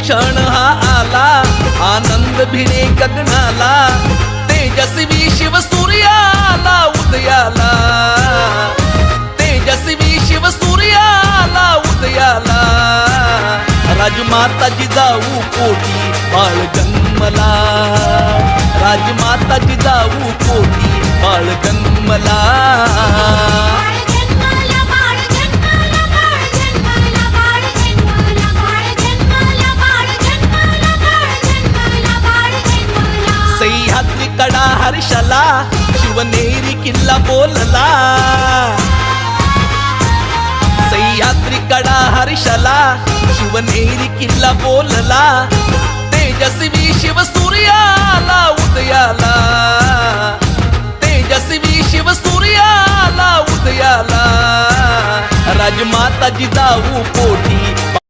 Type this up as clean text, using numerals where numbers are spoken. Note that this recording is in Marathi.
क्षण हा आला, आनंद भिने गगनाला, तेजस्वी शिव सूर्याला उदयाला, तेजस्वी शिव सूर्याला उदयाला, राजमाता जिजाऊ पोटी बाळ जन्मला, राजमाता जिजाऊ पोटी बाळ जन्मला. सह्याद्री कडा हर्षला, शिवनेरी किल्ला बोलला, सह्याद्री कडा हर्षला, शिवनेरी किल्ला बोलला, तेजस्वी शिव सूर्याला उदयाला, तेजस्वी शिव सूर्याला उदयाला, राजमाता जिजाऊ पोटी